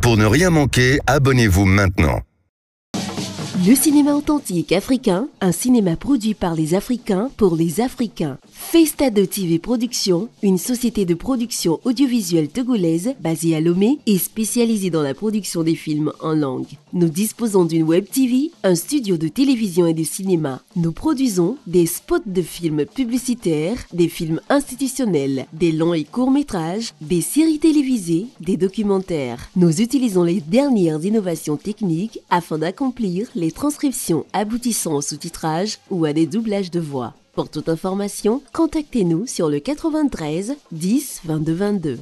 Pour ne rien manquer, abonnez-vous maintenant. Le cinéma authentique africain, un cinéma produit par les Africains pour les Africains. FESTADO.TV Production, une société de production audiovisuelle togolaise basée à Lomé et spécialisée dans la production des films en langue. Nous disposons d'une web TV, un studio de télévision et de cinéma. Nous produisons des spots de films publicitaires, des films institutionnels, des longs et courts métrages, des séries télévisées, des documentaires. Nous utilisons les dernières innovations techniques afin d'accomplir les transcriptions aboutissant au sous-titrage ou à des doublages de voix. Pour toute information, contactez-nous sur le 93 10 22 22.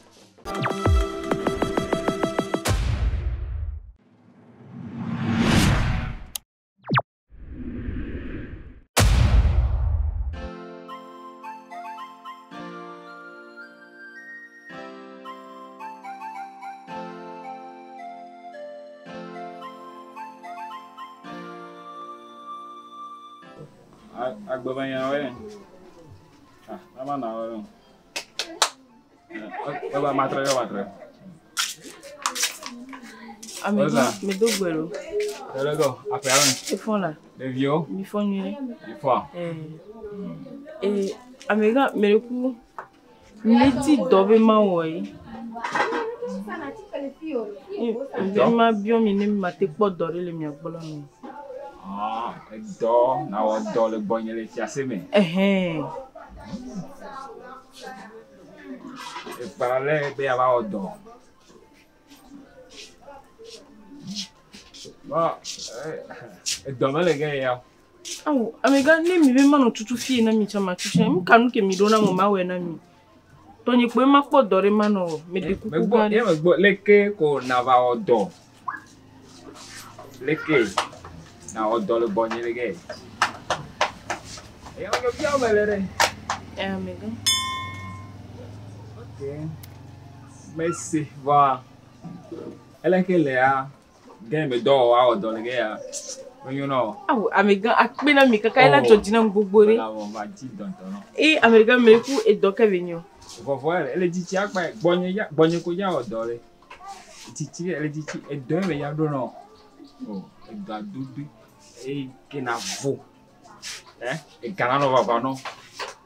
Agbabanyan we. Nama na we. Baba matre. Amigo, me do gbero. Lego, aperan. E fon la. Le vieux. Mi fon ni. Il faut. Amiga, me ku. Mi ti dobe ma wo yi. Ma bio mi ne ma te po dore le mi agbolo mi. Ah, do na o do le bonye le ti aseme. Eh. E parale be aba o do. Ba, do me le ge ya. Awu, amiga ne mi be ma no tutu fie na mi chama tutu. Mi kanu ke mi do na mo ma we na mi. To ni pe ma po dore ma no me de kuku ga. Me gbo leke ko na ba o do. Leke na o do le bonye le ge. E o ge bia o melere. Amiga. Okay. Merci. Va. Ela que le a game do a o do le ge ya. You know. Awu, amiga akpe na mi kaka ela jojina gbogbore. La on va ti don ton. Amiga me ku e do kevenyo. POUVOIR, elle dit tiens quoi, bonne ko ya odore. Titi, elle dit e do me ya do no. Oh, e ga dudu e ke na vo. E kana no baba no.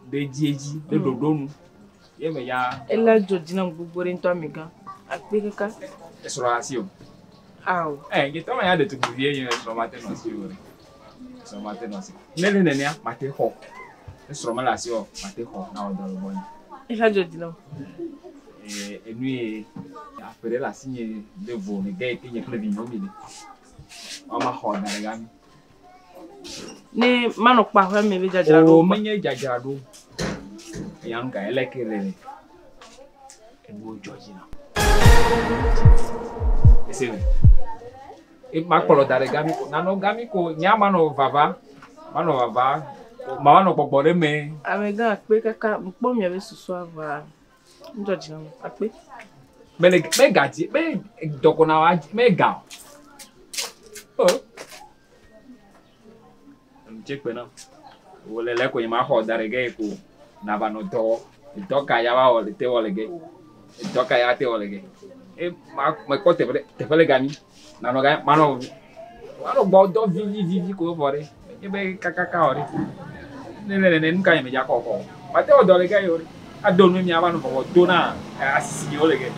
De dieji, de dodonu. Ye me ya. Ela jojina gbogbore nto amiga. Akpe kaka. Exploration. Aw. Ge to ma ya de tu vie yin exploration no si ore. Exploration no si. Nene ya mate ho. Exploration mate ho na odore bonne. Ela jojina. E lui après la signe de vos les gars qui n'y a plus de vignoble. On m'a honné les gars. Ne mano pa ho me be jajara do. O menye jajara do. E an ka elekere. E bo jojina. Ese. E ma polo dare gami ko nano gami ko nyama no vava. Mano vava. Ma no popore me. Amiga akpe kaka mpo mi ave susu ava. Jojina akpe. Me gati, me dokona wa me ga. Oh. Check pena. Wole le ko yima ho dare ge ko na ba no do. Doka ya wa o te wole ge. Doka ya te wole ge. E ma ko te fele gani. Na no ga mano. Wano bo do vivi ko fore. E be kaka ori. Ne nunca me ya ko. Ma te o do le ge ori. Adonu mi aba no bo do na asisi o le ge.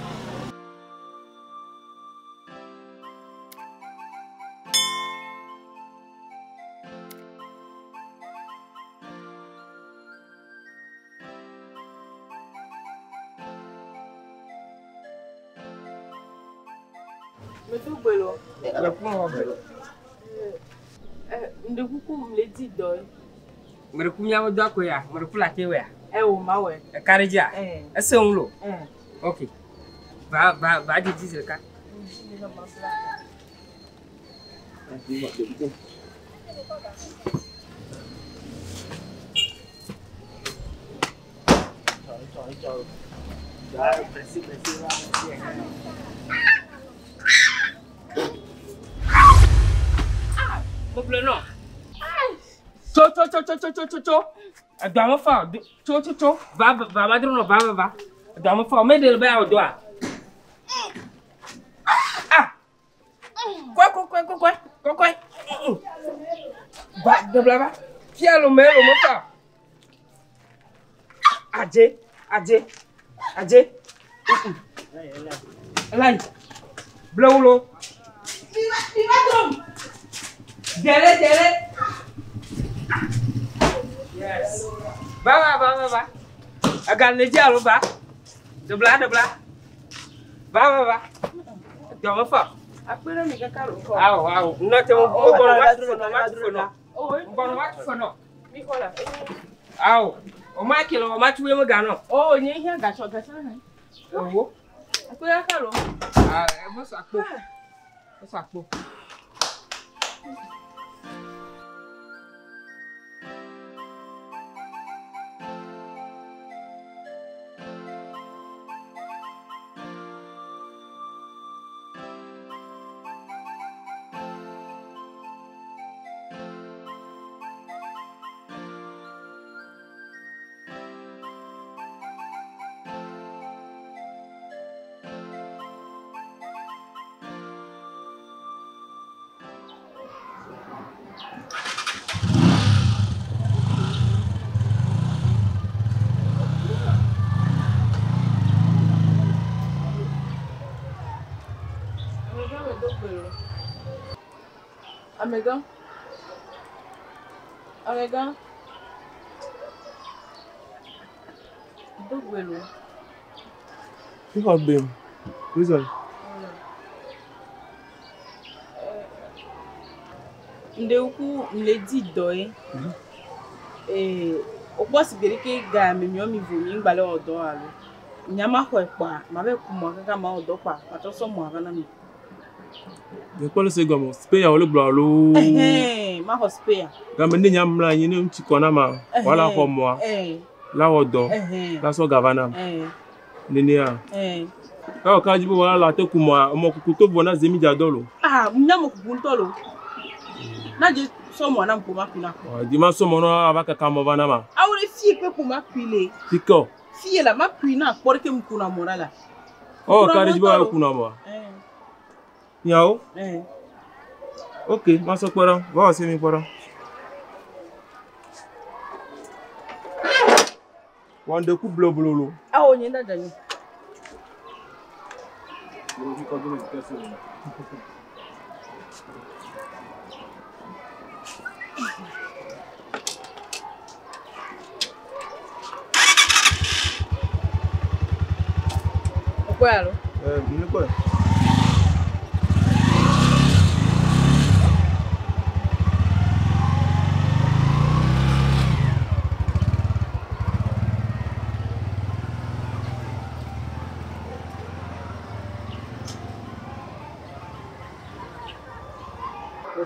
Me tu gbelo. Le pon gbelo. Nde kuku mle di do. Mere kumya do akoya, mere kula kewe ya. O ma we. E karija. Ese onlo. Okay. Va di zilka. Problema. Cho. Agba fa. Cho. Va madro no va. Agba fa. Me de ba o do a. Ah. De blava. Tiens le moteur. Adje. Là. Blaulo. Dele. Yes. Va. Agan le dialo va. De bla. Va. Tu vas faire. Après là, mais quelqu'un le fait. Ah. Non, tu vas Nicolas. Ah. O ma kilo o ma tuwe mo gano. Oh, ni hier gacho na. Oh. Après là, kalo. Ah, mo sakpo. Améga. Dogbelo. You have been. Reason. Ndeuku mledi doye. O posso ver que ga me vomi ngbale odo alo. Nyama ko epa, ma be ku mo kaka ma odo pa, atoso mo aga na mi. The policy government spare all blalo. Ma ho spare. Gamende nyam la yin nti kona ma wala ho mo. La odo. La so governor. Ninia. Ka ka jibo wala la te ku mo ku to bona zemi jadolo. Ah, nyama ku buntolo. Na je so mo na mpoma kuna. Di ma so mo no abaka ka mo bana ma. Awre fie pe ku ma pile. Tiko. Fie la ma pina porke mkuna morala. Oh, ka jibo wala kuna mo. Yao? Ok, masuk porang. Bawa sini porang. Wande ku blolo. Ah, oh, nyenda jani. Pourquoi alors? Pourquoi?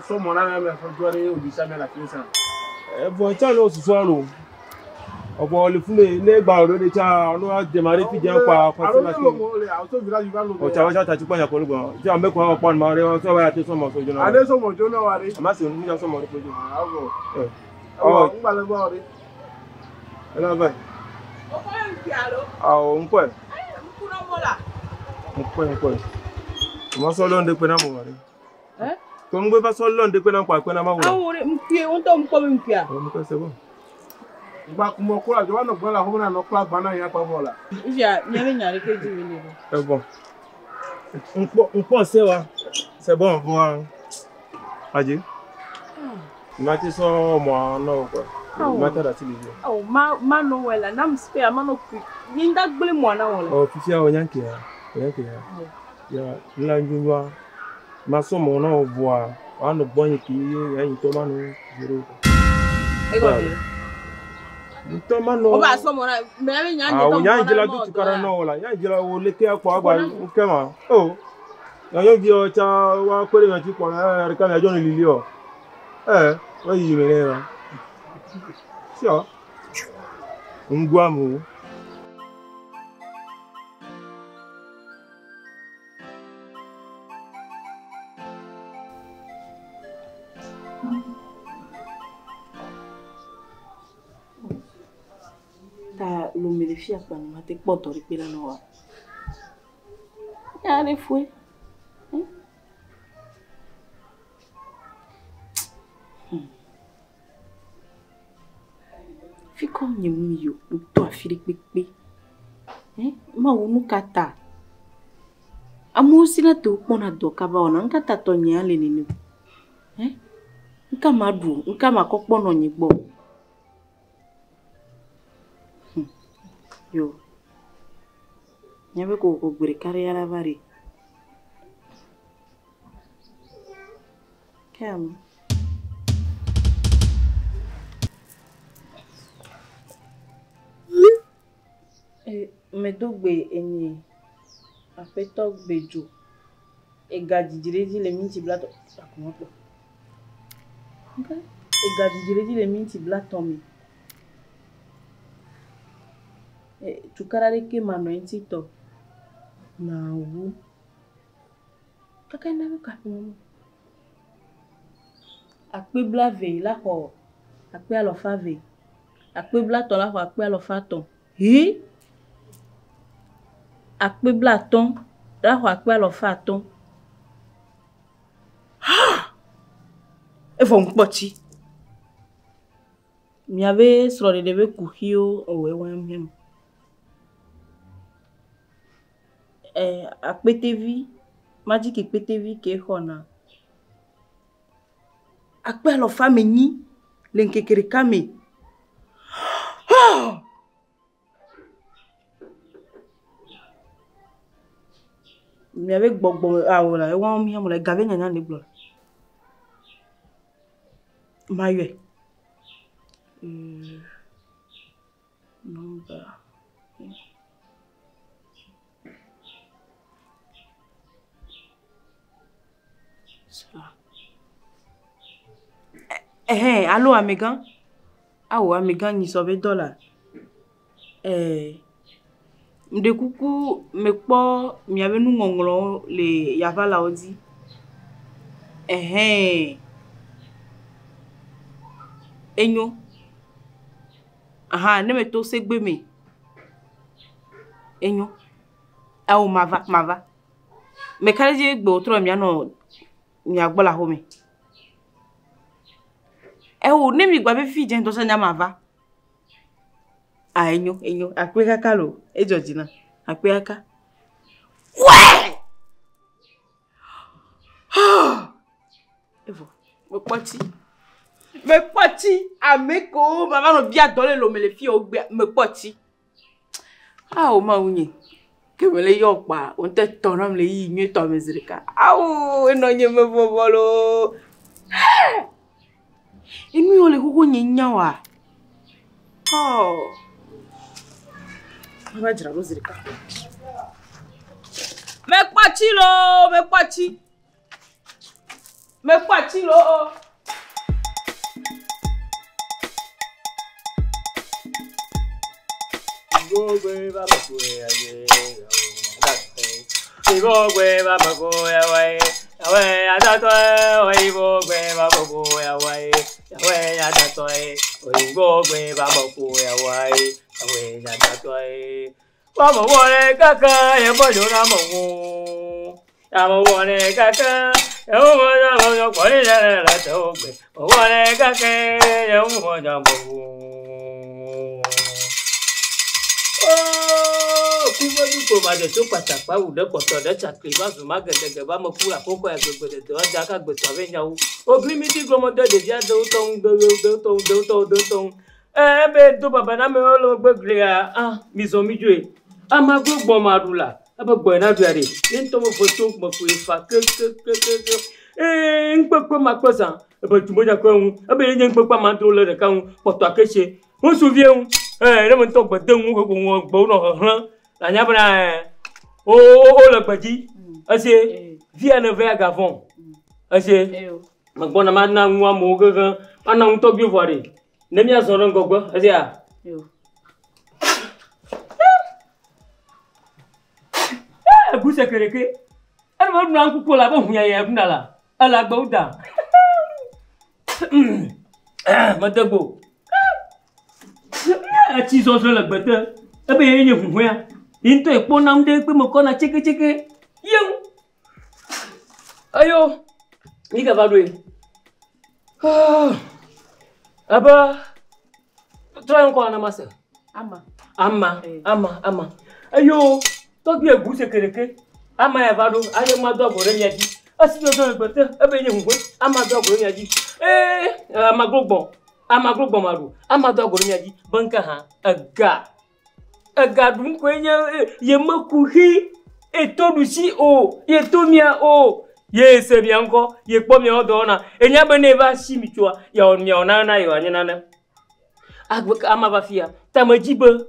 So mon ami me fait jouer au disame la finissant. VONT lo suswalo. Obo le fume le gba oro de cha no a démarrer fi jan pa Alors le auto village va lo. o cha wa ta ti pa yan ko lo ti am be ko pa ma re so wa te so mo so jona. Ade so mo jona wa re. Ma se ni ja so mo re pojo. Ah bo. Oh, ngba le gba re. Ela vai. O ko en pialo. Ah, o nko e. Mkuna mola. Nko e. Mo so lo nde pe na mo re. To ngbe ba so lo nde pe na pa pe na ma wo. Awore mpie won to mko mi mpia. O mo ko se bo. Ngba ku mo ko la jo wa no gbon la ho na no kla gba na yan pa bola. Ija nyere nyare keji mi ni. C'est bon. On se wa. C'est bon, bon. Aje. Mati so mo no ko. Mati da ti le. Oh, ma no wela na mspare ma no quick. Ni nda gbele mo na wala. Oh, fifi a onyanke ya. Onyanke ya. Ya, nla njunwa. Ma so mo na oboa. Wa no gbon ki ya yin to ma no zero. Ego. To ma no. O ba so mo na me nya nje to mo na. Ah, nya njela tu tukara no wala. Nya njela wo leke akwa agba nke ma. Oh. Ya yo bi o cha wa kwere yan ti ko na rika na jo ni lili o. Wa yi mere ra. Sure. Ngwamu. Ta lo me fi apa ni ma te poto ri pe la no wa. Ya le fue. Encore n'y mieux, ou toi Philippe Pépé. Ma ou nous kata. Amu sina tu pona do kaba ona nkata to nya le nini. Nka madu, nka makokpo no nyigbo. Yo. Nyabe ko gbere carrière vari. Calme. Me dogbe eni afeto bedzo e gadijiredi le minti blato akomoto okay e gadijiredi le minti blato mi e tukarare ke mano entito na wu kaka na ko kapo akpe blave la ko akpe alofa ve akpe blato la ko akpe alofa ton hi akpe blaton la ko akpe alofa ton e fo mpoti mi ave sro de debe kuhio owe wem akpe TV magic akpe TV ke hona akpe alofa menyi lenkekere kame mi ave gbogbo awora e won mi mo le gave nyanya le glo maye number ça allô Amegan awo Amegan ni so $20 mde kuku mekpo mi ave nu ngonglo le yavala odi enyo aha ne me to segbe me enyo awo mava me kaleje gbe otro mi ano mi agbola ho me o ne mi gba be fi je to se nya mava enyo akwe kaka lo ejojina akwe kaka we evo me poti ameko mama no bia dole lo me le fi o gbe me poti o ma unyi ke me le yo pa on te tono me le yi nyu to me zirika eno nye me bobolo emi o le kuku nyinya wa Mama jira rozirika. Me pati lo. Igogwe baba go ya wai. Awe adato igogwe baba go ya wai. Awe adato igogwe baba go ya wai. Awe adato Wama wone kaka ya bojo na mongo. Ama wone kaka ya umoja mongo kwani la tobe. Wone kaka ya umoja mongo. Kuba duko ma de to patapa u de poto de chakli ba zuma gede ba mo kula poko ya gbegbe de o jaka gbe so be nyawo. Oglimiti glomo de dia de ton be do baba na me lo gbegre ya mizo mijue. Ama gbogbo marula aba gbo na duare ni to mo foto mo ku ifa ke npepo makosa aba tumo ja ko un aba yen npepo ma do le de kan poto akese o souvie un le mo to gbe de un ko gbo no han la nya bra o le gbaji ase via ne ver gavon ase magbo na ma na nwa mo gaga ana un to bi voire ne mi azoro ngogbo ase Bousse kereke ana ma na nkuko la bo hunya ya bunala ala gba uda madagbo ti so so la gbete e be yen huhu ya into epo na mde pe mo ko na cheke yen ayo ni ga badwe aba Toi encore na masa. Ama. Ayo, to bi ebu sekereke. Ama ya vado, aye ma do agoro mi aji. Asi do do gbete, ebe ye ngwe. Ama do agoro mi aji. Ama gbogbo maru. Ama do agoro mi aji. Banka ha, aga dun ko ye makuhi. Et to dusi o, ye to mia o. Ye se bien encore, ye po mi odona. Enya bene va si mi tua, ya on mi onana yo anya nana. Ama va fia, ta ma jibe.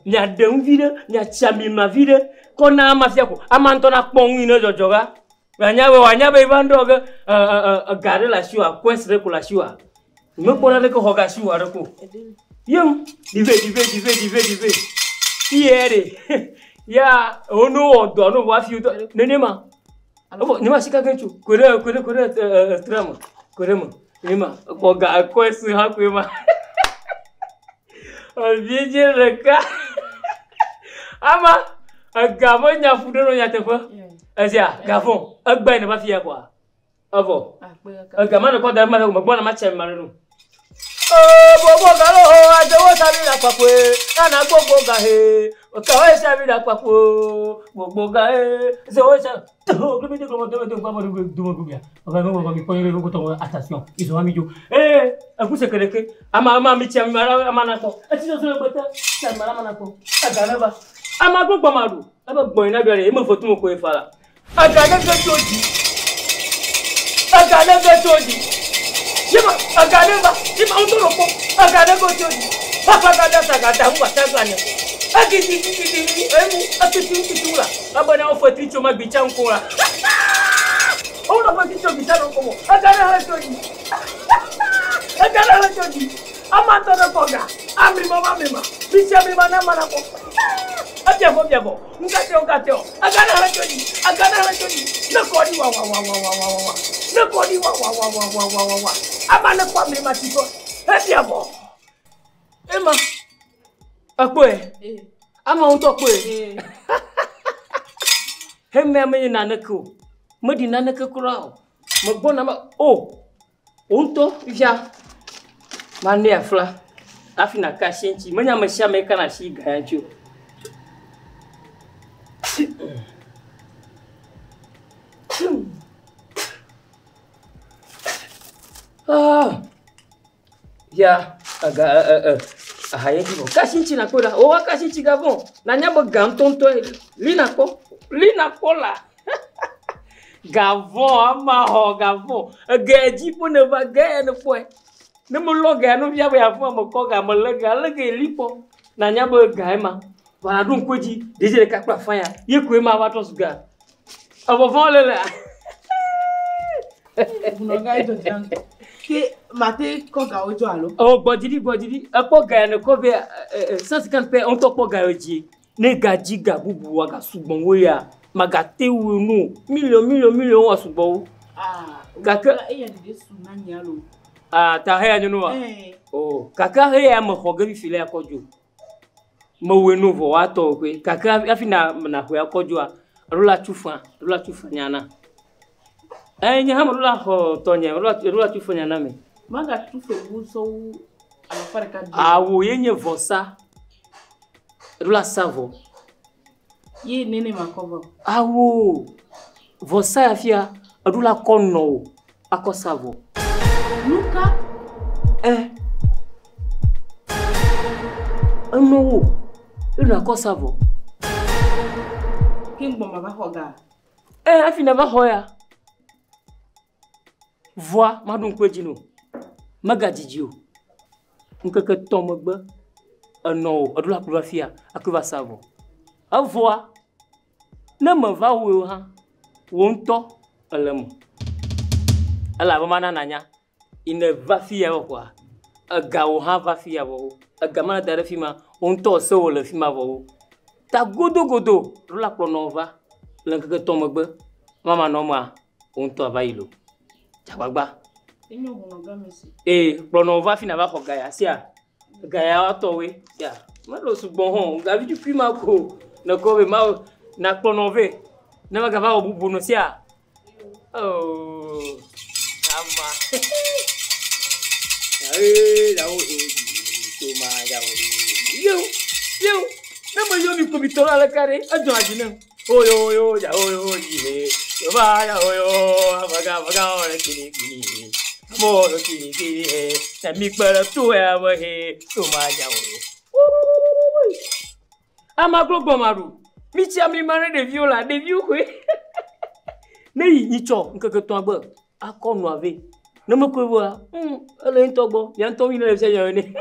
Nya dem vide, nya chami ma vide. Kona ama fia ko, ama ntona kpong ino jojoga. Wanya be vandoga gare la shua, kwesre ko la shua. Me pona le ko hoga shua reko. Yum, dive. Tiere. Ya, ono odo no wa fiu nenema. Nima shika genchu. Kore trama. Korema. Nima ko ga ko su ha ko ma. Vieje reka. Ama agamo nya fudo nya tefa. Asia, gafon. Agba ne ba fia kwa. Avo. Agama ne ko da ma ko na ma chem mare no. Bobo galo ajewo sabi na papwe ana gbogbo ga he okawe sabi na papo gbogbo ga he zewo sa to gbe de ko mo de pa mo do mo gubia oga mo mi koyin lo to attention iso ami jo aku sekereke ama mi chi mara ama na ko ati so gbeta cha mara ama na ko aga ba ama gbogbo maru aba gbon ina bi re mo fotu mo ko ifara aga na ge toji Jima agadeba, jima untoropo, agadego joji. Papa gada sagada huwa taganya. Agiti, emu, atitu, abana ofati choma bichankura. Ona paticho bichano komo. Agada joji. Amantoro koga. Amri mama mema. Bisha mema na manako. Abiabo. Ngate. Agada joji. Nakodi wa. Nakodi wa. Amana kwa mri matiko. Abiabo. Ema. Akwe. Ama unto kwe. Hemme amenye nanako. Modi nanako kura. Magbona ma unto via. Mane afla. Afina kashenchi. Manya masha meka na shi gancho. Ya hayeji bo kashinchi na koda o kashinchi gavon na nyabo gantonto lina ko la gavon ama ho gavon geji po ne va ge ne po ne mo loga no bia ya fo mo ko ga mo lega lipo na nyabo gaima wala dun koji deje ka kwa fanya ye ko ma wa to suga abo fon le la Bunoga ido jango ke mate ko ga ojo alo gbodidi apo ga ne ko be 150 pe on to po ga oji ne gaji ga bubu wa ga sugbon wo ya maga tewu nu million wa sugbon kaka e ya de suna nyalo ta he anu wa kaka he ya mo hoga bi file akojo mo we nu vo wa to pe kaka afina na ho akojo a rula chufa nyana nya ha rula ho tonya rula chufa nyana me maga chufa buso ala farka de awo yenye vosa rula savo ye nene makovo awo vosa afia rula konno akosavo luka no rula akosavo kingbo maba hoga afina ba hoya voix madun kwejino magadijio nkeke tomogbe no adula profia akuva savo a voix na me va wo ha wonto elemo ala ba mana nanya ine va fia kwa aga wo ha va fia wo aga mana dare fima wonto se wo le fima wo ta godo rula pronova lenkeke tomogbe mama no ma wonto va ilo Chagba. Pronova fina va hoga ya sia. Gaya atowe ya. Malo sugbon hon, gavi du pima ko. Na ko be ma na pronove. Na ma gava obubu no sia. Ama. La o toma. Piu. Même yo mi comito la carré. Adjo adina. Oyo ya oyo ye. Yo va ya oyo avaga ora kini. Mo kini. Na mi para tu ya wa he. Tu ma ya oyo. Ama glogbo maru. Mi ti ami mare de viola, de viu kwe. Nei ni cho nkeke to agbo. Akonu ave. No me kwe wa. Ele ntogbo. Ya nto wi na se yan ni.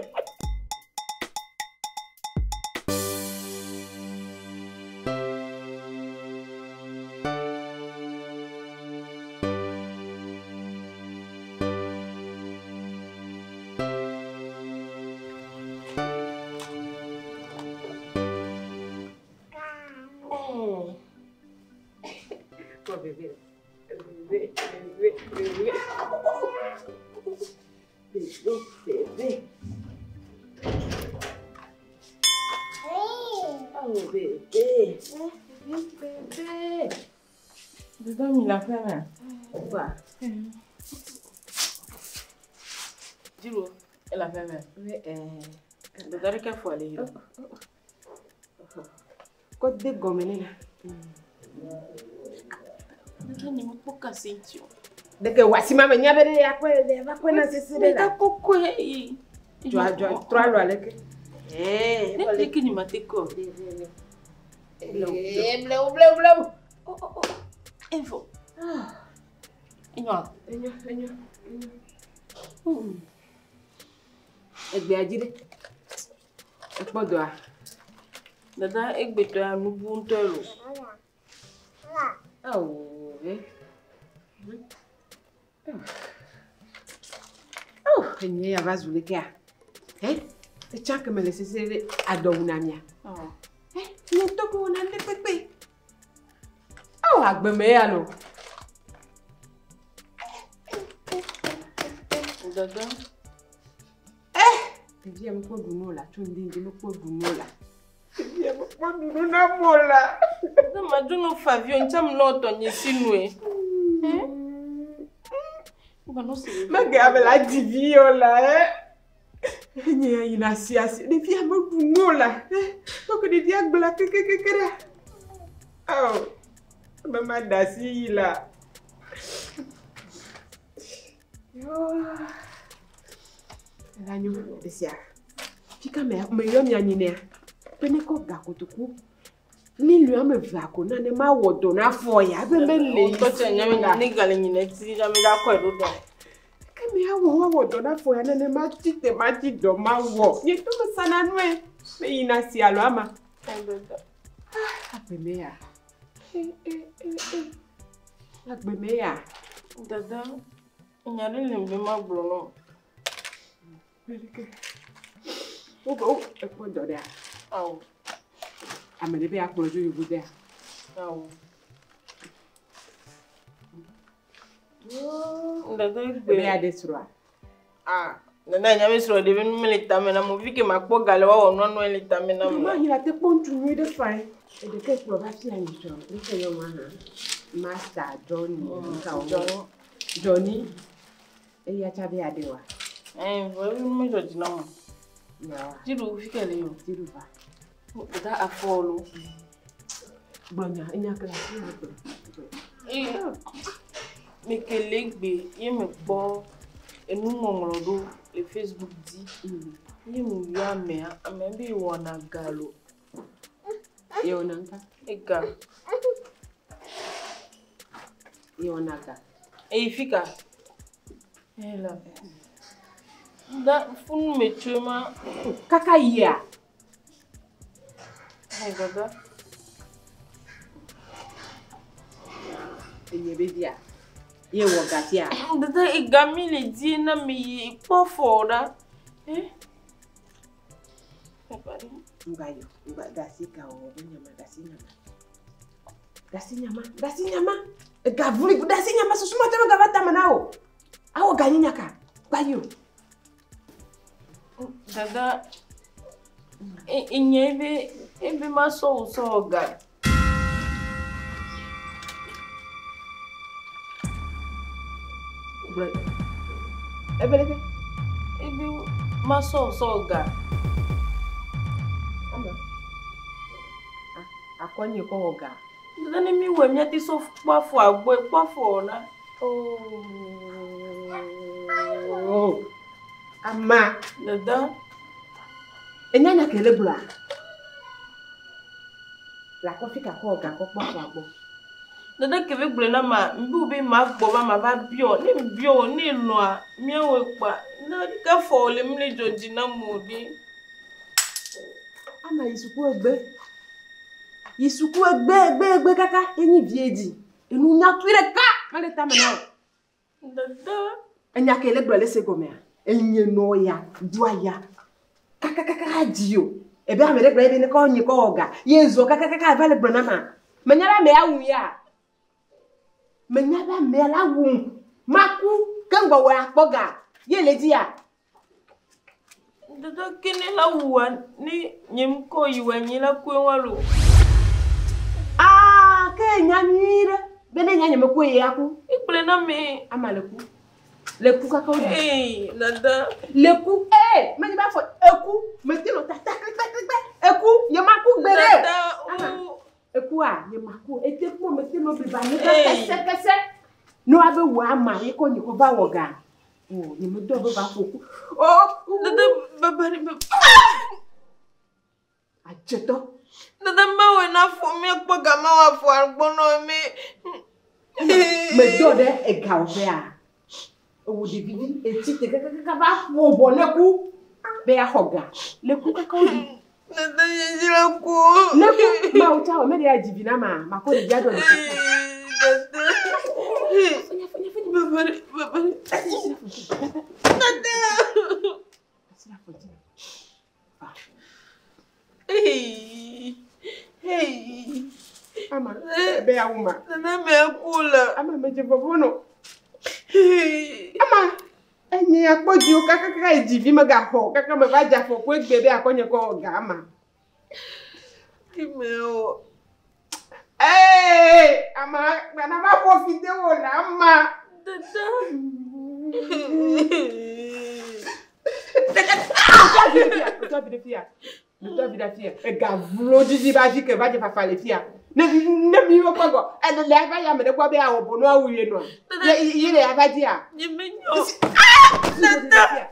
Jiro, elle a fait même. Oui, de dire qu'elle faut aller. Quand des gommes Ni mo poka sentio. de que wasima me nyabere ya kwa na sisi de la. Koko yi. Trois lo aleke. Ne leki ni mateko. Bleu. Oh. Info. Enyo. Egbe ajire. Ekpodo a. Dada egbe to ya nubu ntolo. Enye ya vazule kia. E chanke me lese sere adona mia. Ni toko wona le pepe. Agbe me ya no. Dada. Via mo ko dunola, tundi mo ko dunola. Via mo ko dunona mola. Na maduno favio ncham loto nyesinwe. Mange abela diviola Nye ina siasi de via mo dunola. Ko de dia gbla kekekekera. Mama dasi la. Lanyu desia. Fika me yo mi anyine. Pene ko gakotoku. Ni lu am va ko na ne ma wodo na fo ya be me le. To che nyame ni gale nyine ti ja me da ko edo do. Kemi awo wodo na fo ya na ne ma ti do ma wo. Ye to me sana nwe. Me ina si alo ama. Agbe me ya. Agbe me ya. Dada. Nyare le mbe ma glo no. Oh, ekpodo dia. Amene be akpolojo yugo dia. Dada Be ya desro. Nana nyame sro de benu milita me na mo vike makpo gale wa ono no milita me na mo. Ma hira te pontu ni de fine. E de ke pro ba fi anyi so. Ni se yo ma na. Master Johnny. E ya cha be adewa. Vou me ajudar não. Tiro fica ali, tiro vá. Dá a follow. Banha, enya kala. Me que legbe, e me bo enu ngongolo le Facebook di. E mu ya me, a me be wona galo. E onanga. Ega. E onaga. E fica. Ela. Da fun me chuma kaka ya. Ai dada. Enye be dia. Ye wo gatia. Dada igami le di na mi po fora. Pepari. Ngayo, gasika o nyama dasi nyama. Gavuli dasi nyama susuma tema gavata manao. Awo ganinya ka. Bayo. Dada inye ebe ma so ga. Ebe ma so ga. akonye ko oga. Dada mi we mi ati so pafo agbo pafo na. Oh. Ama, dada. Enyanya kele bula. La kofi ka ko oga ko pafo agbo. Dada keve bule na ma mbi ubi ma gbo ma ba bio ni noa mi we pa na ka fo le mi le joji na modi. Ama Yisuku egbe kaka enyi viedi. Enu nya tuire ka kale ta mena. Dada. Enya kele brele se gomea. Enye no ya, dua ya. Kaka dio. Ebe amere brele ne ko nyi ko oga. Yezo kaka vale brana ma. Menyara me awu ya. Menyara me la wu. Maku kangba wa akpoga. Ye ledi ya. Dada kene la wuwa ni nyimko yiwe nyila kwe walu. Ah, ke nyanyire. Bene nyanye mekwe yaku. Ikule na me amaleku. Leku kaka odi. Eh, dada. Leku. Meni ba fo eku. Metilo tata. Eku, ye maku gbere. Dada. Eku ye maku. Eteku metilo biba ni kese. No abe wa ma ye ko ni ko ba woga. Oh, ye me do ba foku. Oh, dada babari. Ajeto. Dada mawe na fo mi po gama wa fo agbono mi. Me do de e ga ofe a. O di bibi e ti te kaka ba fo bo leku. Be a hoga. Leku kaka odi. Dada yejira ku. Leku ma o cha o me de ajibi na ma ko de jado de. Dada. Fanya babari. Dada. Hey. Ama, be a woman. Nana me akula. Ama me jevono. Ama, enyi akpoji o kaka ejibi maga ho, kaka me ba jafo ko egbebe akonye ko oga ama. Imeo. Ama, na ma fo video la ama. Dada. Toi vida fia. E gavlo didi ba di ke ba je fa fale fia. Ne mi wo kwago. E le ba ya me de kwa be a obo no awuye no. Ye le aba di a. Ye menyo. Dada.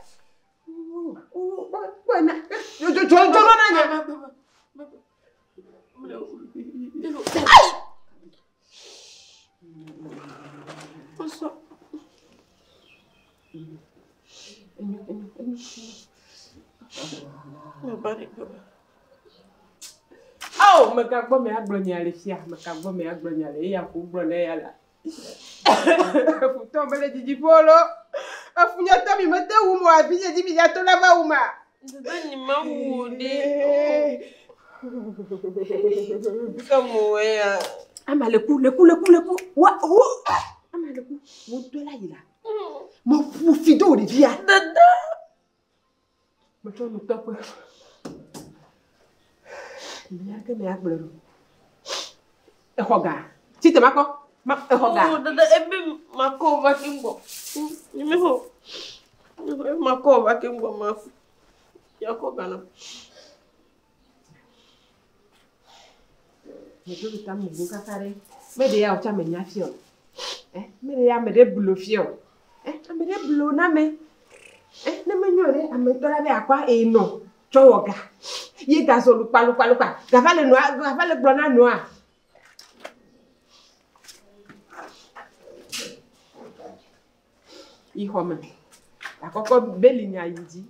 Bona. Jo na nya. Oso. Oh, me cagou me agbronya le fia, me cagou me agbronya le ya ku bronya la. Futon bele didi polo. Afunya ta mi mete wu mo abi je di ya to la ba wu ma. Ndani ma wu de. Como ya. Ama le ku. Wa o. Ama le ku. Mo to la yila. Mo fu fido de via. Dada. Mo to no top. Mia ke me agbero. E hoga. Tite mako. E hoga. Oh, dada ebe mako va kimbo. Ni me ho. Mako va kimbo ma. Ya ko gana. Me to ta mu buka kare. Me de ya o cha me nya fio. Me de ya me de bulo fio. Me de bulo na me. Na me nyore ame to la be akwa no. Chowoga. Ye gazo lupa. Gavale blona noa. Ihome. La koko beli nya yidi.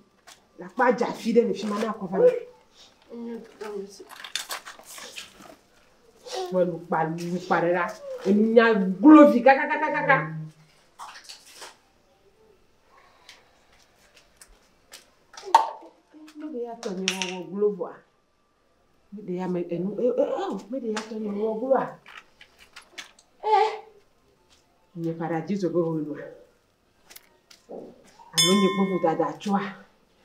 La pa ja fide le fi mana ko fa. Mo lupa rera. Enu nya glovi kaka. Ya tonye wo glovo a me de ya me enu me de ya tonye wo glovo a nye paradiso go honu alo nye pofu dada chwa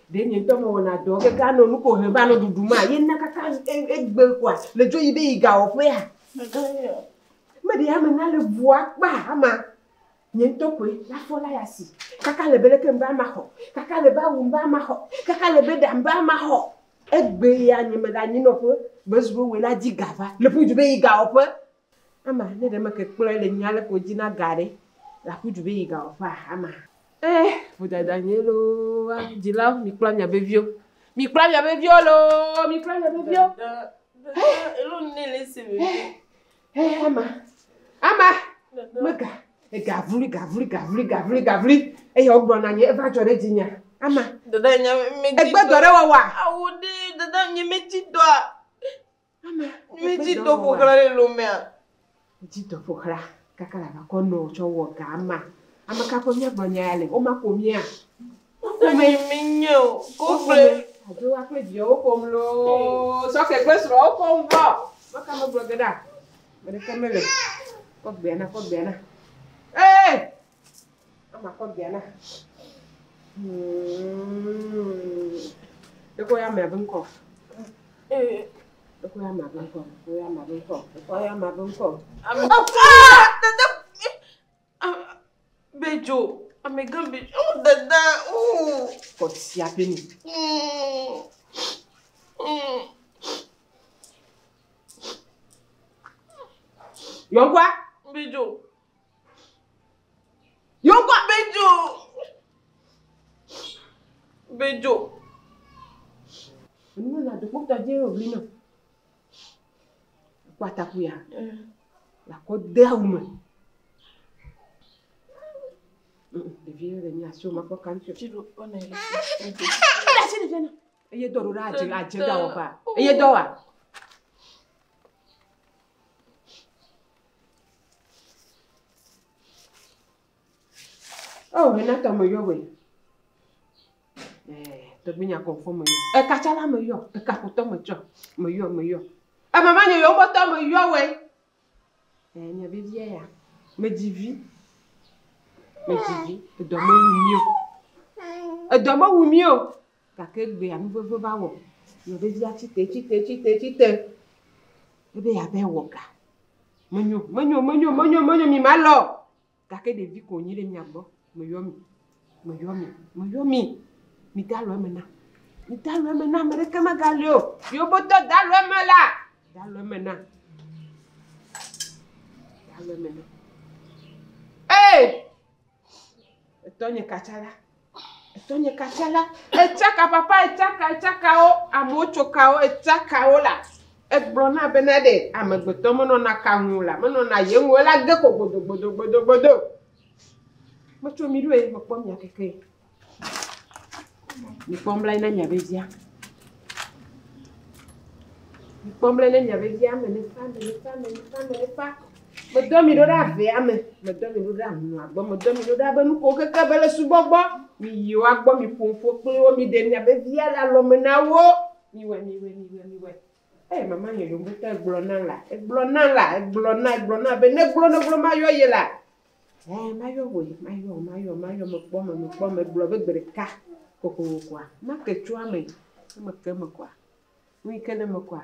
de nye to mo na do ke ka no nu ko he ba no dudu ma ye na kaka egbe kwa le jo yi be iga ofe a me de ya me na le voa pa ama nye to kwe la fola ya si kaka le bele ke mba ma ho kaka le ba wu mba ma ho kaka le be da mba ma ho Egbe ya ni me da ni no pe. Bezbo we la di gava. Le pu du be iga ope. Ama ne de me ke kplo le nyale ko dina gare. La pu du be iga opa ama. Vous Danielo, dis-là, mi plan ya bevio. Mi plan ya bevio lo, mi plan ya bevio. Elo ne laisse me. Ama. Mega. Gavli. E yo gbo na nye eva jore dinya. Ama. Dada nya me. Egbe dore wa. Awode, dada nya me ti do. Ama. Me ti do fo kala le lo me. Ti do fo kala. Kakala ba ko no cho wo ga ama. Ama ka ko nya bonyale. O ma ko mia. Me minho. Complet. Ado a pe dio kom lo. So ke gbe sro o kom bo. Maka mo blogada. Mere kamele. Ko bena. Ama ko bena. Deko ya me benko. Deko ya ma benko. Bedzo, amiga Bedzo. Oh, dada. Oh. Ko si apeni. Yonkwa? Bedzo. Nous on a de quoi dire au blino. Quoi ta couilla? La côte d'Aume. De vieux réunions, ma quoi quand tu veux pas aller. C'est bien. Et dorura a jega opa. Et doa. Oh, Renata me yo we. To binya conforme yo. E kachala me yo, e kapoto me cho. Me yo. E maman yo boto me yo we. Nya be vie ya. Me divi. E do mo wumio. Ka ke gbe anu vovo ba wo. Yo be dia chite. E be ya be wo ka. Menyo mi malo. Ka ke de vi ko nyi le mi agbo. Me yo mi. Mi dalo mena. Me de kama galio. Yo boto dalo mena. Etonye kachala. Etaka papa, etaka o. Amocho kao, etaka o la. Ekbrona benade. Amegbeto mono na kangula. Mono na yengu la geko bodo. Macho mirue, mokpom ya keke. Mi pombla ina nyabezia. Menefa. Me domi do da ve ame. Me domi do da nu agbo. Me domi do da benu ko keke bele subogbo. Mi yo agbo mi fonfo pe o mi de nyabezia la lo menawo. Mi we. Mama yo mbuta egblo na be ne gblo ma yo ye la. Mayo me kpom egblo be bereka. Koko kwa. Ma ke chua me ke me kwa. Oui kene me kwa.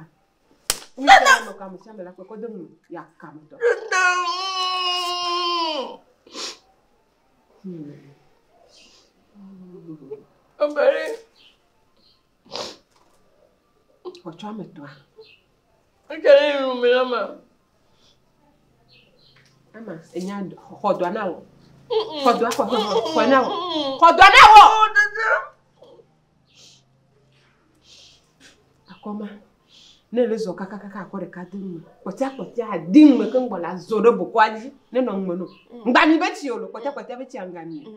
Mo chamba la ko dum ya kam to. Abare. Ko chamba to. Akere ru mi ama. Ama enya hodwa nawo. Hodwa nawo. Akoma. Ne lezo kaka akore ka dum. Kotia adin me kan bola zoro bokwaji ne no ngmono. Ngba ni beti olo kotia beti angami.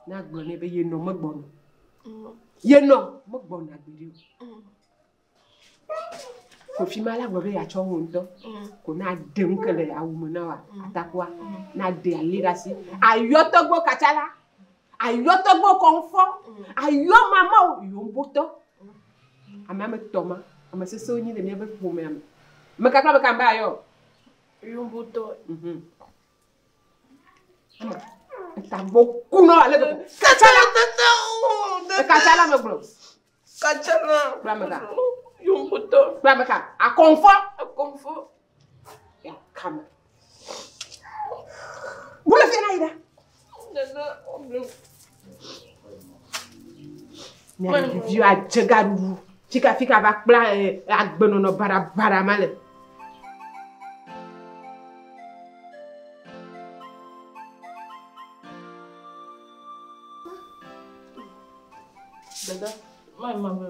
Na gbo ne be yeno magbono. Yeno magbono agbiri. Ko fi mala gbo be ya cho wonto. Ko na dem kele awumona wa atakwa na de alirasi. Ayotogbo kachala. Ayotogbo konfo. Ayo mama yo mboto. Amame toma. Ama se so ni de me be fu me. Me kakla be kamba yo. Yo mboto. Ama tambo kuno ale be. Kachala tata. Kachala me bro. Kachala. Bramaka. Yo mboto. Bramaka. A confort. Ya kama. Bula fena ida. Dada. Ni viu a jegaru. fica va kpla agbenono bara male. Dada, mama.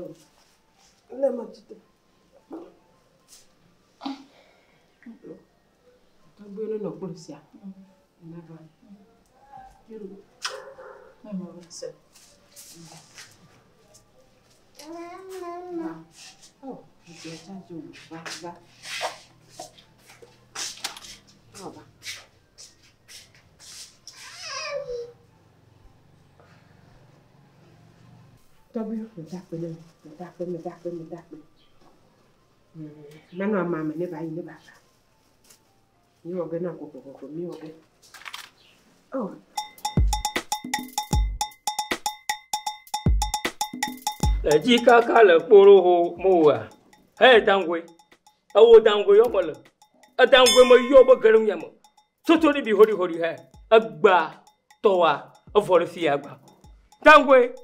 Le matite. Agbenono no polícia. Na vai. Juro. Mama, c'est. Oh, je vais t'attendre. Va. Oh, va. Tabii, me tape. Nanu mama ne ba ne ba. Ni oge na koko mi oge. Oh. La jika kala poro ho moa. Hey dangwe. Awo dangwe yo mala. A dangwe mo yo ba garum yamo. Soto ni bi hori he. Agba towa afore fi agba. Dangwe.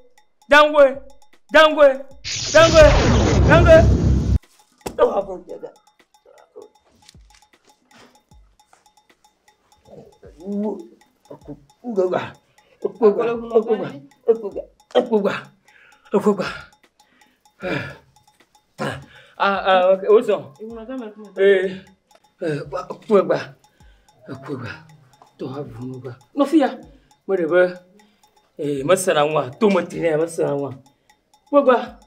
Towa ko jaga. Akuba. Ozo. Akuba. To havunuba. No fia. Mereba. Masana wa, tomatine masana wa. Akuba.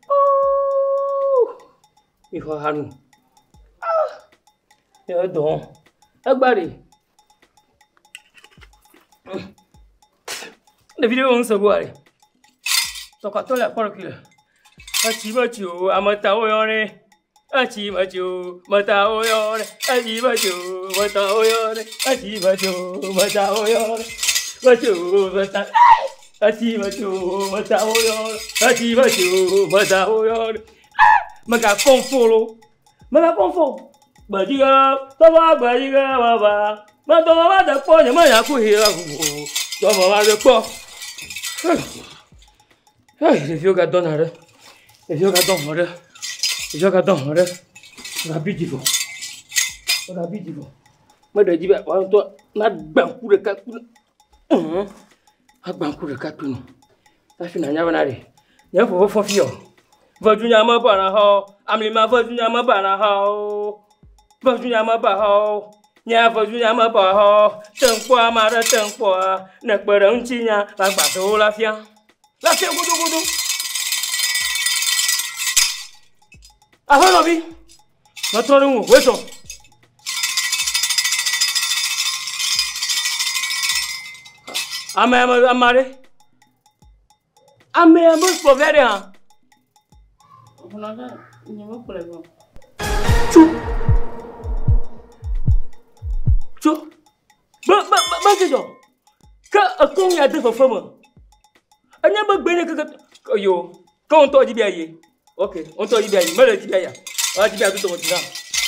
Oh. Mi ho hanu. Ya don. Agbari. Le vidéo on se voit. So quand on la parle que Achibacho amata oyore Achibacho mata oyore Achibacho mata oyore Achibacho mata oyore Achibacho mata oyore Achibacho mata oyore Maga confolo Badiga tava badiga baba Madoma da ponya maya kuhira Toma de po Ai, jogador nada. Rapidinho. Mas daí vai, eu tô na banco de catu. A banco de catu. Tá finando já vanari. Já vou fofio. Vou junhar uma para ho. A minha vou junhar uma para ho. Vou junhar uma para ho. Nhà vợ chú nhà mà bỏ ho. Tầng qua mà ra tầng qua. Nạc bờ đông chi nhà. Lạc bà số la phiang. La fiang kudu. Apa lagi? Matolungu, weso. Amare. Ame povere ha. Nada, nyama problema. Chu. Ba kejo. Ka akong ya de fofoma. Anya ba gbene ka yo. Ka on to di biaye. Okay, on to di biaye. Mele di biaya. Wa di biaya to mo tina.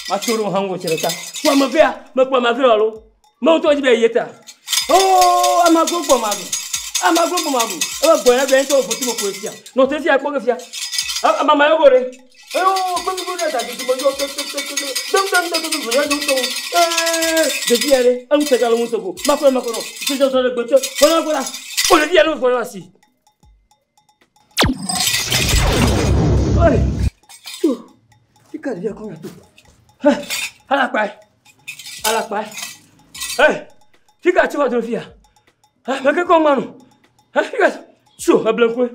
Ma toro hango tirata. Kwa ma vea, ma kwa ma vea lo. Ma on to di biaye ta. Oh, amago pomado. Aba gbona be nto fotu mo ko fia. No te fia ko ke fia. Mama yo gore. Oh, ko mi gore ta di mo yo to. De diare, am te galo mo to go. Ma ko no. Se jo so le gboto. Ona gora. O le diare no fo la si. Oi. Tu. Fica ali com tu. Ala pai. Ei. Fica ativa do fia. Mas que com mano? Fica. Show, a blanco.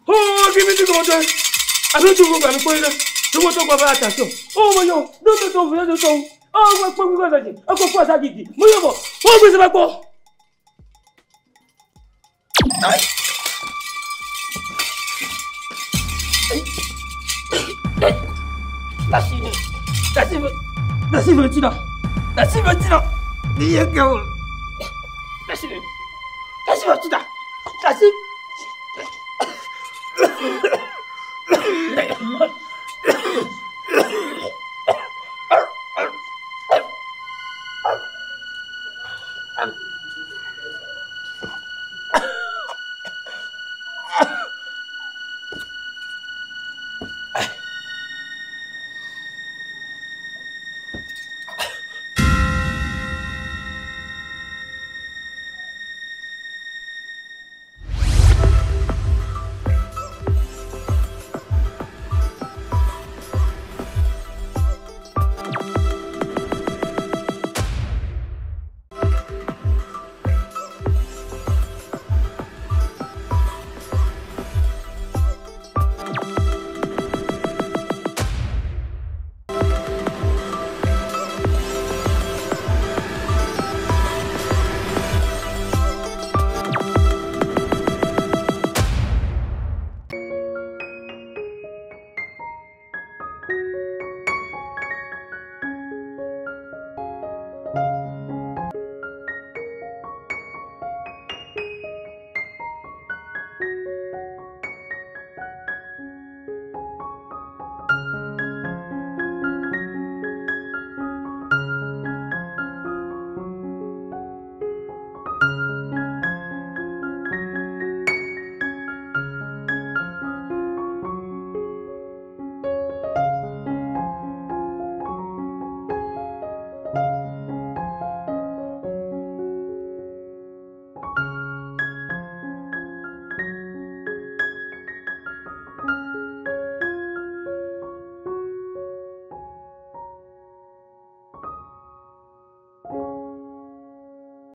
Oh, que me digo ontem. A não tu vai me coisa. Tu botou com a atenção. Oh, mano, não tô. Oh, vai pôr coisa aqui. Eu vou passar aqui. Muito bom. Oh, você vai pôr. Ai. Nasci vertido. Dia que eu. Nasci vertido. Nasci.